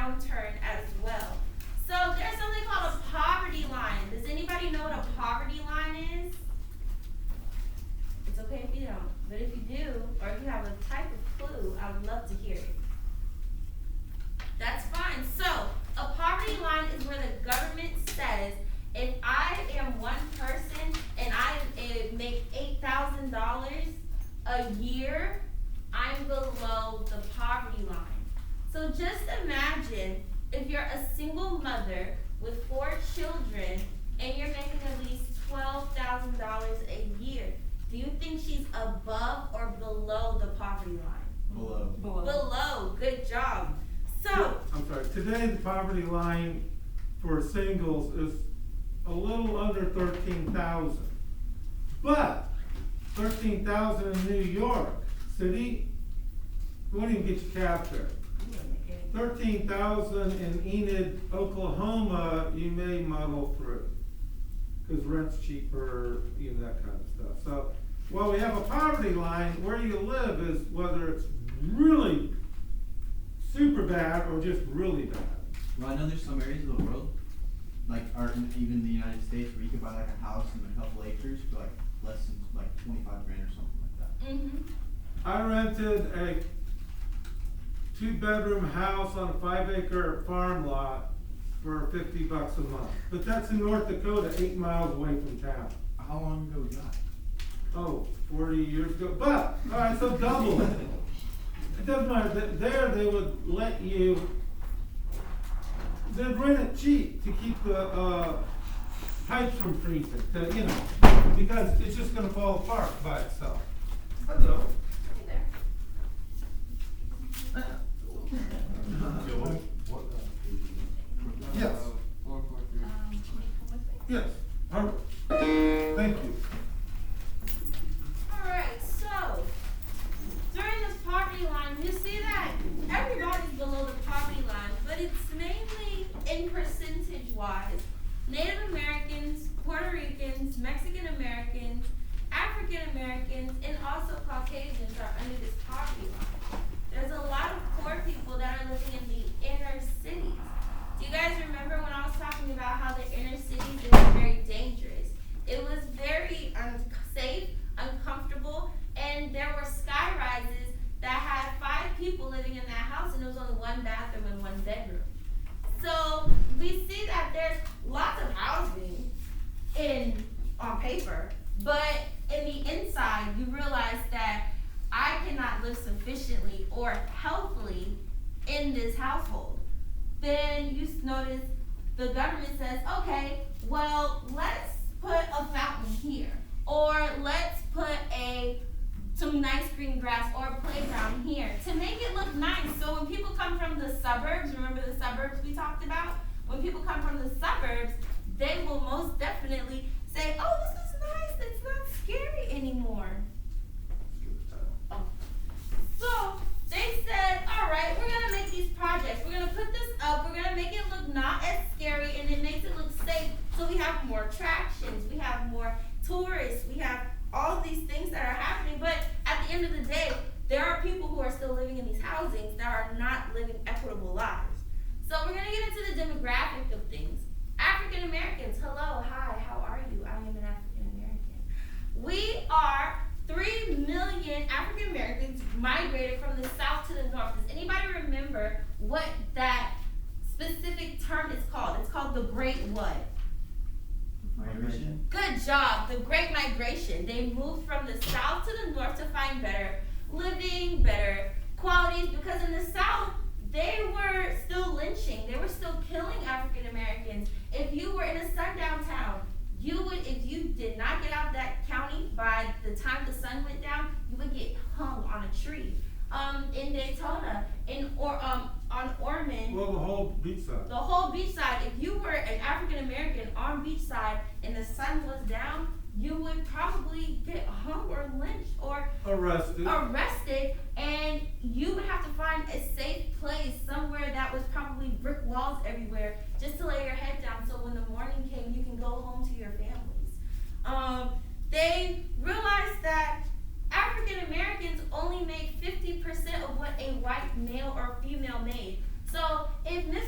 downturn as well. So there's something called a poverty line. Does anybody know what a poverty line is? It's okay if you don't, but if you do, or if you have a type of clue, I would love to hear it. That's fine. So a poverty line is where the government says, if I am one person and I make $8,000 a year, I'm below the poverty line. So just imagine if you're a single mother with 4 children and you're making at least $12,000 a year. Do you think she's above or below the poverty line? Below. Below. Good job. So, I'm sorry, today the poverty line for singles is a little under 13,000. But 13,000 in New York City, we won't even get your cab fare. 13,000 in Enid, Oklahoma, you may muddle through, because rent's cheaper, even that kind of stuff. So, while we have a poverty line, where you live is whether it's really super bad or just really bad. Well, I know there's some areas of the world, like even the United States, where you could buy like a house and a couple acres for like less than like 25 grand or something like that. mm-hmm. I rented a 2-bedroom house on a 5-acre farm lot for $50 a month. But that's in North Dakota, 8 miles away from town. How long ago was that? Oh, 40 years ago. But, all right, so double it. It doesn't matter. There they would let you, they'd rent it cheap to keep the pipes from freezing, because it's just going to fall apart by itself. Hello. Hey there. Yes. Yes. All right. Thank you. Alright, so during this poverty line, you see that everybody's below the poverty line, but it's mainly in percentage wise. Native Americans, Puerto Ricans, Mexican Americans, African Americans, and also Caucasians are under this poverty line. There's a lot of poor people that are living in the inner cities. Do you guys remember when I was talking about how the inner cities is very dangerous? It was very unsafe, uncomfortable, and there were sky rises that had 5 people living in that house, and there was only 1 bathroom and 1 bedroom. So we see that there's lots of housing on paper, but in the inside, you realize that I cannot live sufficiently or healthily in this household. Then you notice the government says, okay, well, let's put a fountain here, or let's put some nice green grass or a playground here to make it look nice. So when people come from the suburbs, remember the suburbs we talked about? When people come from the suburbs, they will most definitely say, oh, this is nice, it's not scary anymore. Oh. So they said, all right, we're gonna make these projects. We're gonna put this up, we're gonna make it look not as scary, and it makes it look safe. So we have more attractions, we have more tourists, we have all these things that are happening, but at the end of the day, there are people who are still living in these housings that are not living equitable lives. So we're gonna get into the demographic of things. African Americans, hello, hi, how are you? I am an African American. We are 3 million African Americans migrated from the south to the north. Does anybody remember what that specific term is called? It's called the Great what? Migration. Good job, the Great Migration. They moved from the south to the north to find better living, better qualities, because in the south, they were still lynching. They were still killing African Americans. If you were in a sundown town, if you did not get out of that county by the time the sun went down, you would get hung on a tree. In Daytona, on Ormond. Well, the whole beachside. The whole beachside. If you were an African American on beachside and the sun was down, you would probably get hung or lynched or arrested, and you would have to find a safe place somewhere that was probably brick walls everywhere just to lay your head down, so when the morning came, you can go home to your families. They realized that African Americans only make 50% of what a white male or female made. So if Miss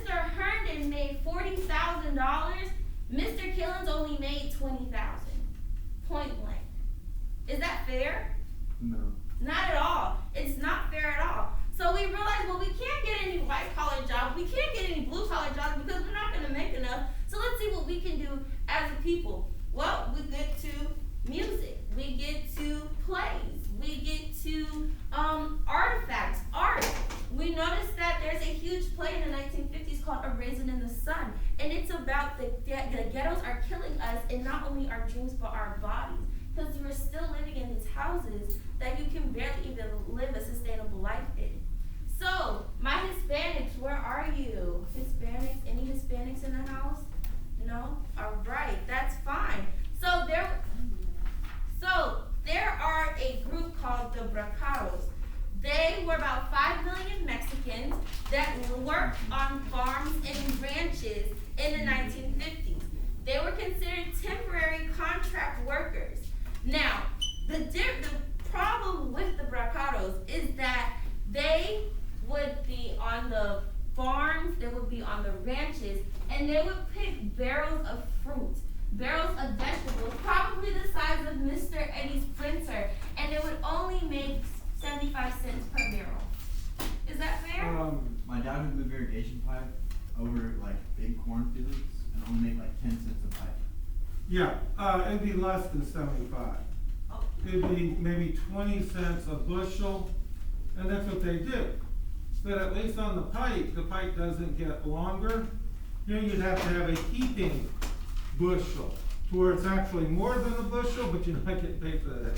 called A Raisin in the Sun. And it's about the ghettos are killing us, and not only our dreams, but our bodies. Because we're still living in these houses that you can barely even live a sustainable life in. So, my Hispanics, where are you? Hispanics, any Hispanics in the house? No? Alright, that's fine. So there are a group called the Bracaros. They were about 5 million Mexicans that worked on farms and ranches in the 1950s. They were considered temporary contract workers. Now, the problem with the Bracaros is that they would be on the farms, they would be on the ranches, and they would pick barrels of fruit, barrels of vegetables, probably the size of Mr. Eddie's printer, and they would only make 75 cents per barrel. Is that fair? My dad would move irrigation pipe over like big cornfields and only make like 10 cents a pipe. Yeah, it'd be less than 75. Oh. It'd be maybe 20 cents a bushel, and that's what they do. But at least on the pipe doesn't get longer. Here you'd have to have a heaping bushel, to where it's actually more than a bushel, but you're not getting paid for that.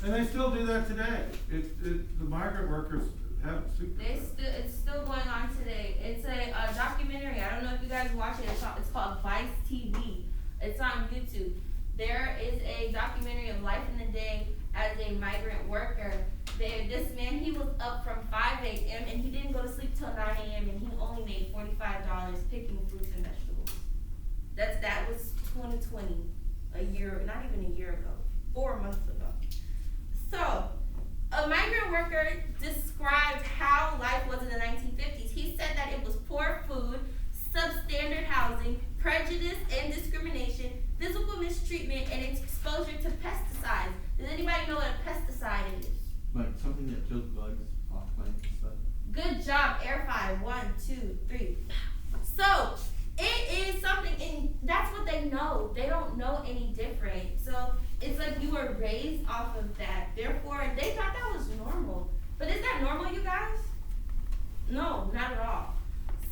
And they still do that today. The migrant workers have super. It's still going on today. It's a documentary. I don't know if you guys watch it. It's called Vice TV. It's on YouTube. There is a documentary of life in the day as a migrant worker. This man, he was up from 5 a.m. and he didn't go to sleep till 9 a.m. and he only made $45 picking fruits and vegetables. That was 2020, not even a year ago, 4 months ago. So, a migrant worker described how life was in the 1950s. He said that it was poor food, substandard housing, prejudice and discrimination, physical mistreatment, and exposure to pesticides. Does anybody know what a pesticide is? Like something that kills bugs off plants and stuff. Good job, Air 5. 1, 2, 3. So, it is something, and that's what they know. They don't know any different. So, it's like you were raised off of that. Therefore, they thought that was normal. But is that normal, you guys? No, not at all.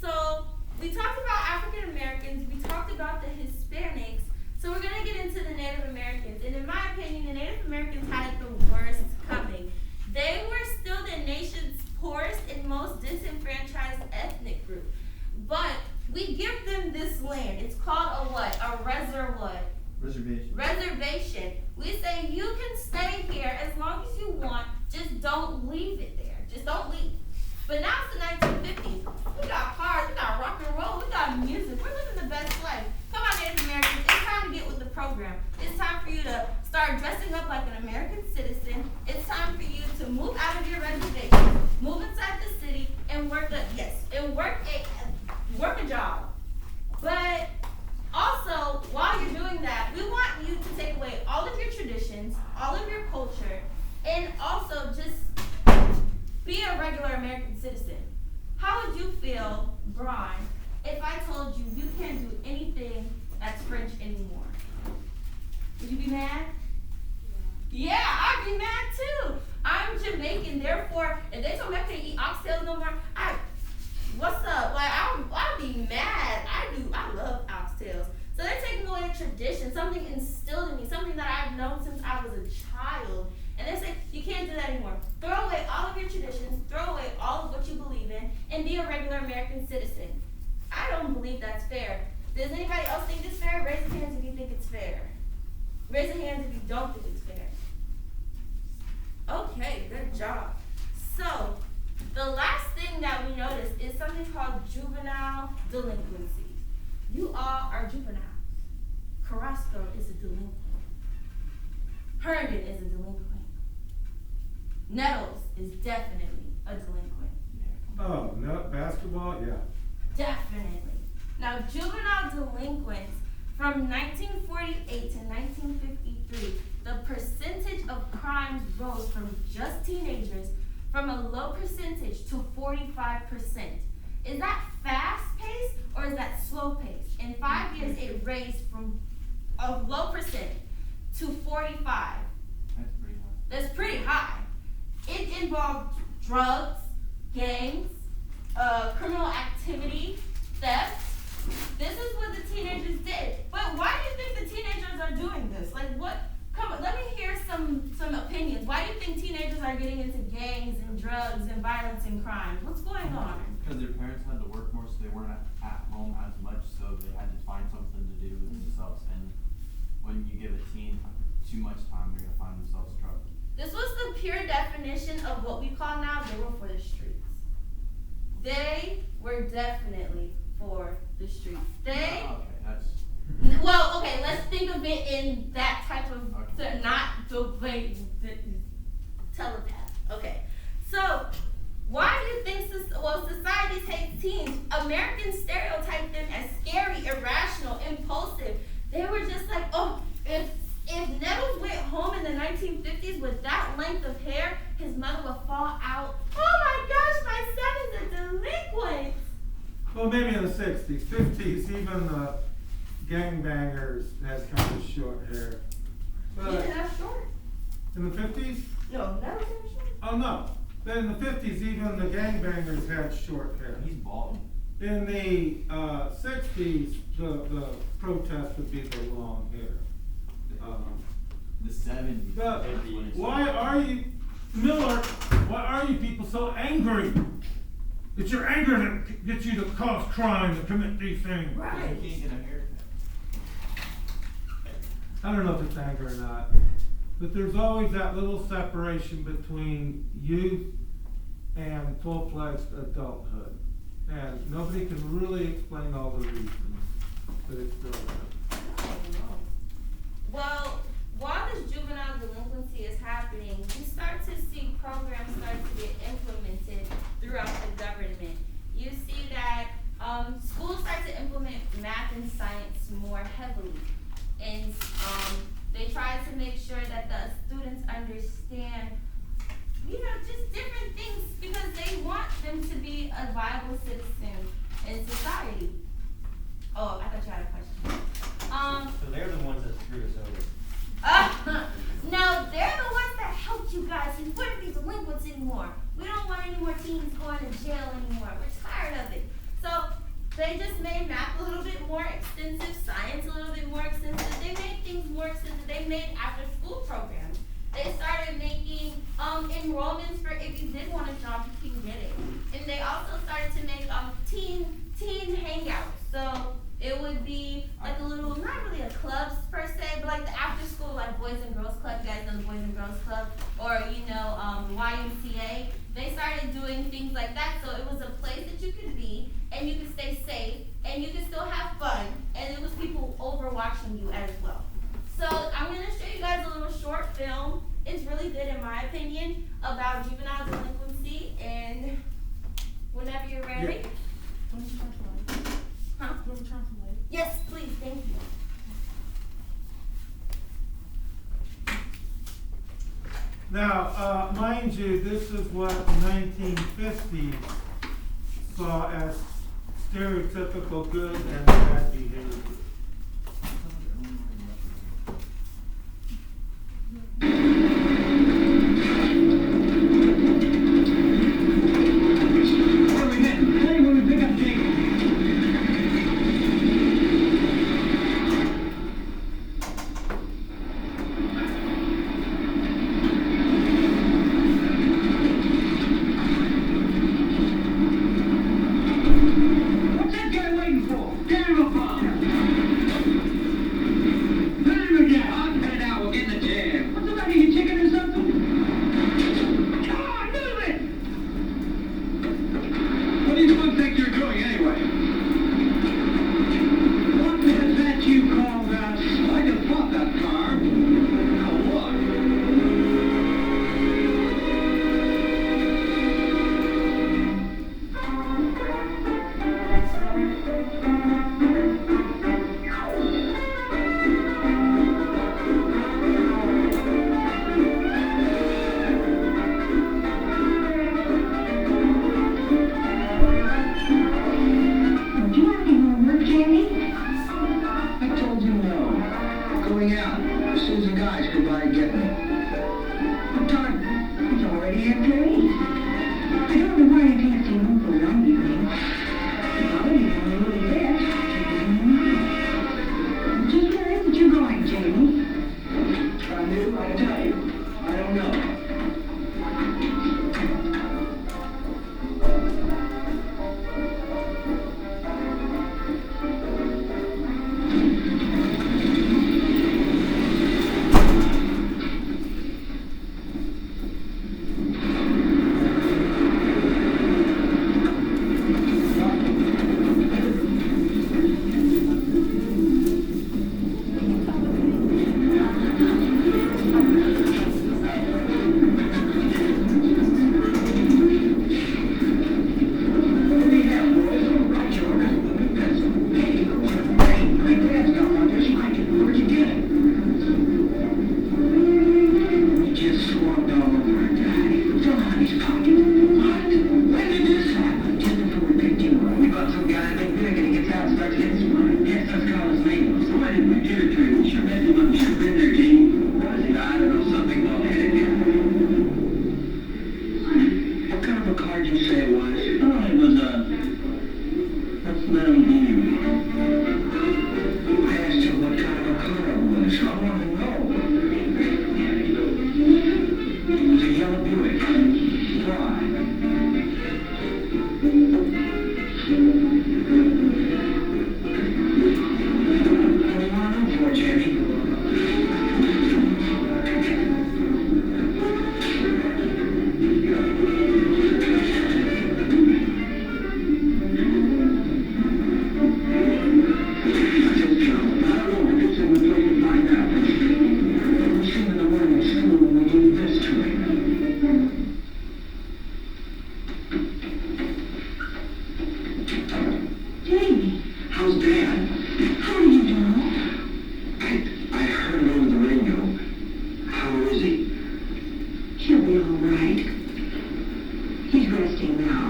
So, we talked about African Americans. We talked about the Hispanics. So, we're going to get into the Native Americans. And in my opinion, the Native Americans had it the worst coming. They were still the nation's poorest and most disenfranchised ethnic group. But we give them this land. It's called a what? A reservation. We say you can stay here as long as you want. Just don't leave it there. Just don't leave. But now it's the 1950s. We got cars. We got rock and roll. We got music. We're living the best life. Come on, Native Americans. It's time to get with the program. It's time for you to start dressing up like an American citizen. It's time for you to move out of your reservation, move inside the city, and work a job. But also, while you're doing that, we want you to take away all of your traditions, all of your culture, and also just be a regular American citizen. How would you feel, Brian, if I told you you can't do anything that's French anymore? Would you be mad? Yeah, I'd be mad too. I'm Jamaican, therefore, if they told me I couldn't eat oxtails no more, what's up? Like, I'd be mad. I love oxtails. So they're taking away a tradition, something instilled in me, something that I've known since I was a child. And they say, you can't do that anymore. Throw away all of your traditions, throw away all of what you believe in, and be a regular American citizen. I don't believe that's fair. Does anybody else think it's fair? Raise your hands if you think it's fair. Raise your hands if you don't think it's fair. Okay, good job. So, the last thing that we noticed is something called juvenile delinquency. You all are juveniles. Carrasco is a delinquent. Herndon is a delinquent. Nettles is definitely a delinquent. Oh, no, basketball, yeah. Definitely. Now, juvenile delinquents from 1948 to 1953, the percentage of crimes rose from just teenagers from a low percentage to 45%. Is that fast pace or is that slow pace? In 5 years, it raised from a low percent to 45. That's pretty high. That's pretty high. It involved drugs, gangs, criminal activity, weren't at home as much, so they had to find something to do with themselves. And when you give a teen too much time, they're gonna find themselves in trouble. This was the pure definition of what we call now, they were for the streets. They were definitely for the streets. They, Okay, that's. well, okay, let's think of it in that type of, Okay. not the way, telepath. Okay, so why do you think, society hates teens? Americans stereotype them as scary, irrational, impulsive. They were just like, oh, if Nettles went home in the 1950s with that length of hair, his mother would fall out. Oh my gosh, my son is a delinquent. Well, maybe in the 60s, 50s, even the gangbangers had kind of short hair. He But didn't have short. in the 50s? No, Nettles didn't have short. Oh, no. But in the 50s, even the gangbangers had short hair. He's bald. In the 60s, the protest would be the long hair. The 70s. But that's when it's- why are you, Miller, why are you people so angry? It's your anger that gets you to cause crime, to commit these things. You can't get a haircut. I don't know if it's anger or not, but there's always that little separation between youth and full-fledged adulthood. And nobody can really explain all the reasons, but it's still there. Well, while this juvenile delinquency is happening, you start to see programs start to get implemented throughout the government. You see that schools start to implement math and science more heavily. And they try to make sure that the students understand, just different things because they want them to be a viable citizen in society. Oh, I thought you had a question. So they're the ones that screwed us over. No, they're the ones that helped you guys. We wouldn't be delinquents anymore. We don't want any more teens going to jail anymore. We're tired of it. So they just made math a little bit more extensive, science a little bit more extensive. They made things more extensive. They made after school programs. They started making enrollments for if you did want a job, you can get it. And they also started to make teen hangouts. So it would be like a little, not really a club per se, but like the after school, like Boys and Girls Club. You guys know the Boys and Girls Club, or YMCA. They started doing things like that, so it was a place that you could be, and you could stay safe, and you could still have fun, and it was people overwatching you as well. So I'm gonna show you guys a little short film. It's really good in my opinion about juvenile delinquency, and whenever you're ready. Huh? Yes, please, thank you. Now, mind you, this is what the 1950s saw as stereotypical good and bad behavior. What's that guy waiting for? Get him a bomb! We did it to you. We should have been there, Gene. Was it? I don't know, something located here. What kind of a car did you say it was? Oh, it was a... What's the matter with you? I asked you what kind of a car it was. I want to know. It was a yellow Buick. Why? What do you want to know for, Jamie? How's Dad? How are you doing? I heard it over the radio. How is he? He'll be all right. He's resting now.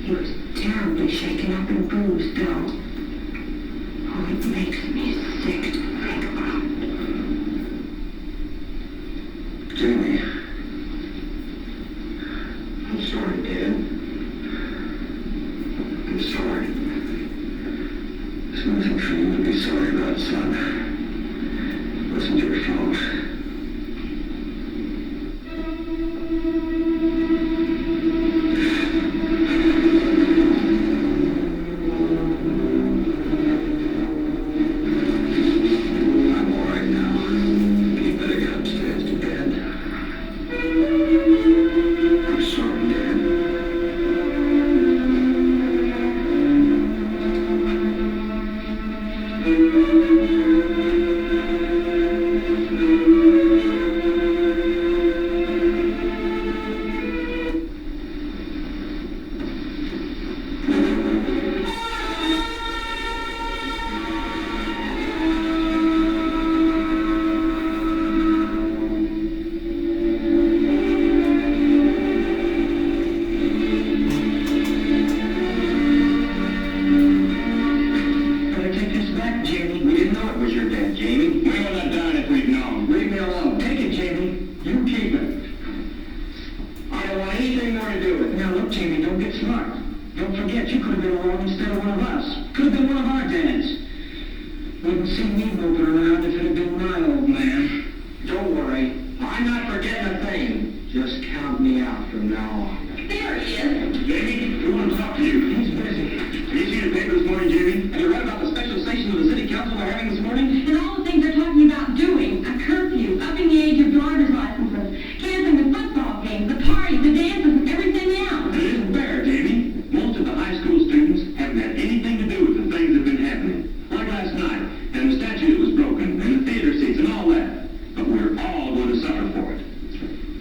He was terribly shaken up and bruised, though. Oh, it makes me sick to think about. Jamie. I'm sorry, Dad. I'm sorry. There's nothing for you to be sorry about, son. It wasn't your fault. I'm all right now. You better get upstairs to bed. I'm sorry, Dad. Better take this back, Jamie. We didn't know it was your dad, Jamie. We would have done if we'd known. Leave me alone. Take it, Jamie. You keep it. I don't want anything more to do with it. Now look, Jamie, don't get smart. Don't forget, you could have been along instead of one of us. Could have been one of our dads. Wouldn't see me moping around if it had been my old man. Don't worry. I'm not forgetting a thing. Just count me out from now on. There he is. Jamie, we want to talk to you. He's busy. Have you seen the paper this morning, Jamie? Have you read about the special session of the city council we're having this morning? And all the things they're talking about doing. A curfew, upping the age of driver's licenses, canceling the football games, the parties, the dances, and everything else. It isn't fair, Jamie. Most of the high school students haven't had anything to do with the things that have been happening. Like last night, and the statue that was broken, and the theater seats, and all that. But we're all going to suffer for it.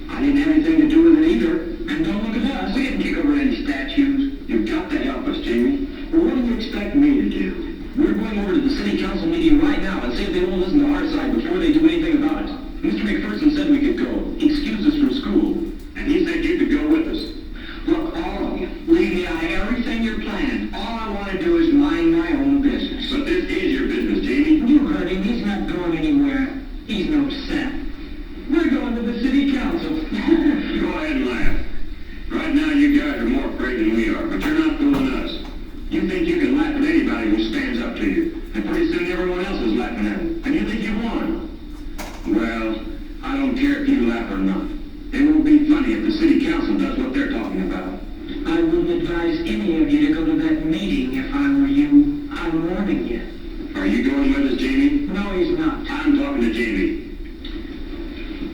I didn't have anything to do with it either. And don't look at us. We didn't kick over any statues. You've got to help us, Jamie. Well, what do you expect me to do? We're going over to the city council meeting right now and see if they won't listen to our side before they do anything about it. Mr. McPherson said we could go. He excused us from school. And he said you could go with us. Look, all of you, leave me out of everything you're planning. All I want to do is mind my own business. But this is your business, Jamie. You heard him. He's not going anywhere. He's no set. We're going to the city council. Go ahead and laugh. Right now, you guys are more afraid than we are, but you're not fooling us. You think you can laugh at anybody who stands up to you, and pretty soon everyone else is laughing at them, and you think you won. Well, I don't care if you laugh or not. It won't be funny if the city council does what they're talking about. I wouldn't advise any of you to go to that meeting if I were you. I'm warning you. Are you going with us, Jamie? No, he's not. I'm talking to Jamie.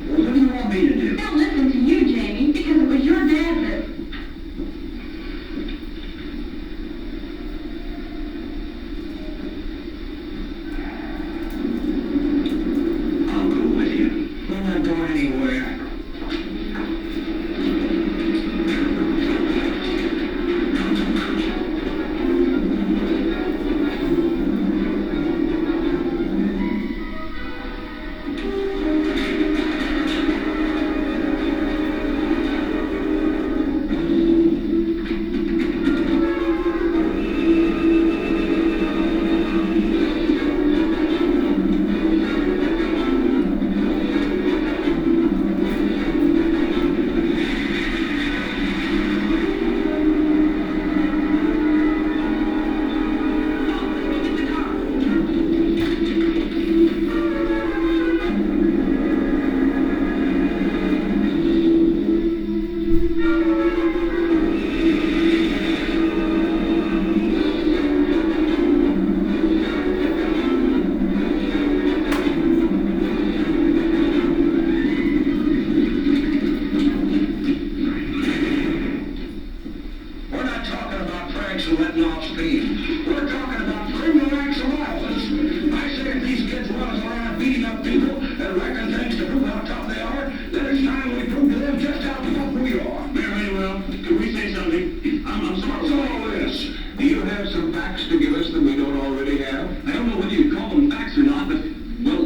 Well, what do you want me to do? They'll listen to you, Jamie, because it was your dad that... I'll go with you. We're not going anywhere. acts of letting off steam. We're talking about criminal acts of violence. I say if these kids run us around beating up people and reckon things to prove how tough they are, then it's time we prove to them just how tough we are. Very well. Can we say something? I'm sorry. What's all this? Do you have some facts to give us that we don't already have? I don't know whether you'd call them facts or not, but, well,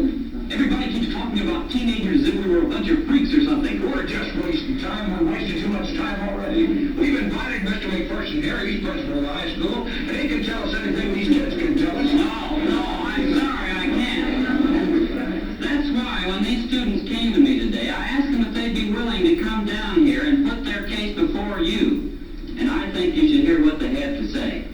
everybody keeps talking about teenagers as if we were a bunch of freaks or something. We're just wasting time. We're wasting too much time already. We've invited Mr. McPherson here. He's principal of the high school, and he can tell us anything these kids can tell us. No, I'm sorry, I can't. That's why when these students came to me today, I asked them if they'd be willing to come down here and put their case before you. And I think you should hear what they have to say.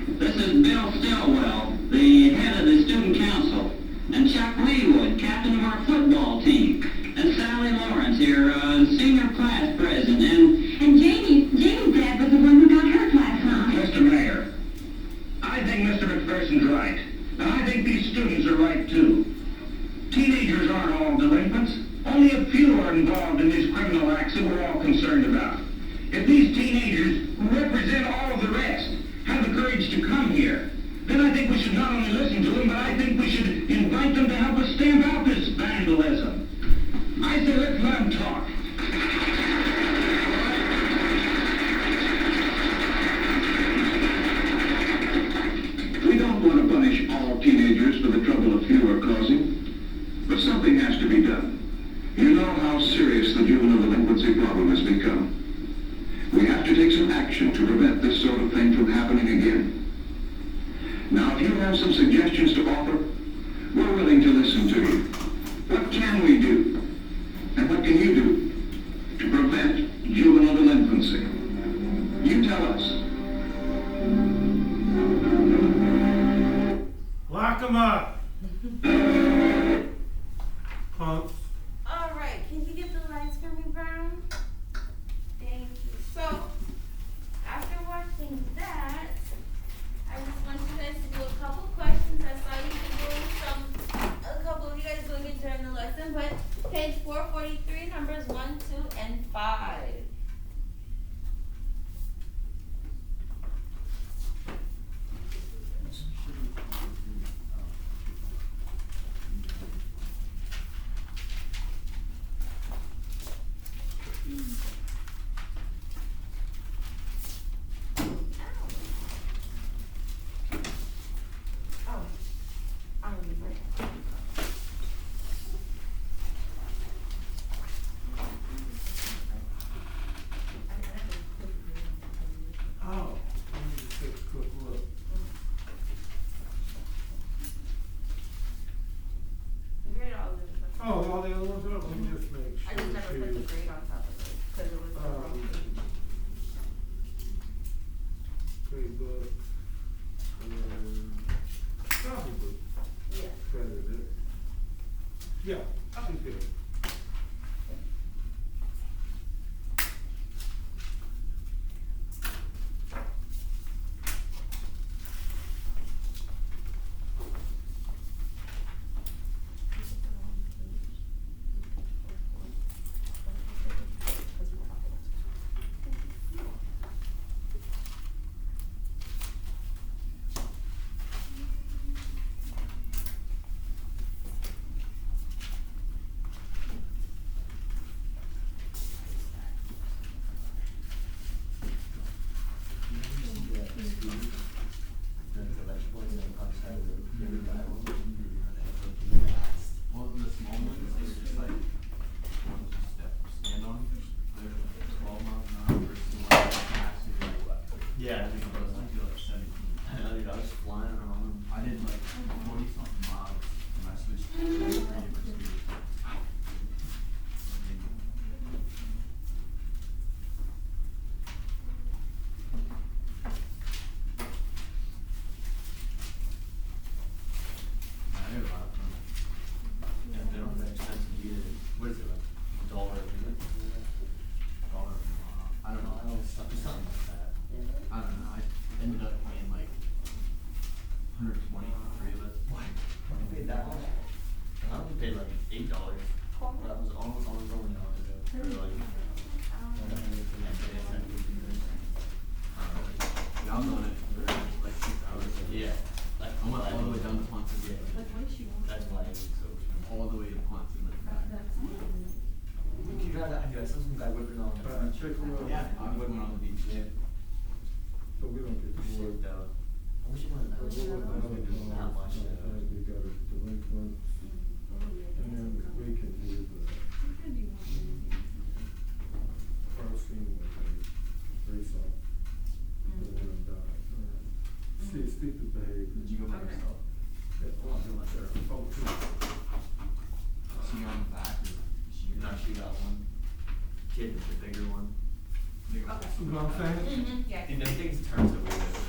This is Bill Stillwell, the head of the student council, and Chuck Leewood, captain of our football team, and Sally Lawrence here, senior class president, And Jamie's dad was the one who got hurt last night. Mr. Mayor, I think Mr. McPherson's right. And I think these students are right, too. Teenagers aren't all delinquents. Only a few are involved in these criminal acts that we're all concerned about. If these teenagers, who represent all of the rest, have the courage to come here, then I think we should not only listen to them, but I think we should invite them to help us stamp out this vandalism. I say let's let them talk. We don't want to punish all teenagers for the trouble a few are causing, but something has to be done. You know how serious the juvenile delinquency problem has become. We have to take some action to prevent this sort of thing from happening again. Now, if you have some suggestions to offer, we're willing to listen to you. What can we do? And what can you do to prevent juvenile delinquency? You tell us. Lock 'em up. Punks. All right, can you get the lights for me, Brown? Thank you. So, after watching that, I just want you guys to do a couple questions. I saw you do a couple of you guys doing it during the lesson, but page 443, numbers 1, 2, and 5. Oh, I'm gonna be right back. Oh, let me just take a quick look. Grade all of them. Oh, all the other ones are, let me just make sure. I just never put the grade on top of it, because it was the wrong page. Facebook, probably Yeah. credited it. Yeah, I think it. Well, the small ones, they're just like ones you stand on. They're 12 miles an hour versus the ones that actually like, Yeah. I think those ones do like 17. I know, dude, I was flying around. I did like 40 something miles when I switched to 3 different speeds. I did a lot of fun. Yeah, they don't have that expensive either. What is it, like $1 a minute? Dollar a mile. I don't know. Something like that. I don't know. I ended up paying like 120 on it for like 6 hours. Yeah. Like, I went all the way down to Ponce. Yeah. That's why it was so. All the way to Ponce and then back. You got that, I saw some guy whipping on. Check them out. Yeah, I went on the beach. Yeah. So we don't get to work. Shit, though. I wish you wanted that. Not much, though. We got a delinquent, and then we can do the parsing with a trace off. And then I'm done. See, stupid behavior. Did you go by Okay. yourself? Yeah, Oh, I'm doing like that. oh, So you're on the back or she? No, she got one. Kid with the bigger one. Bigger. Okay. You know what I'm saying? Yeah. And them things turn so weird.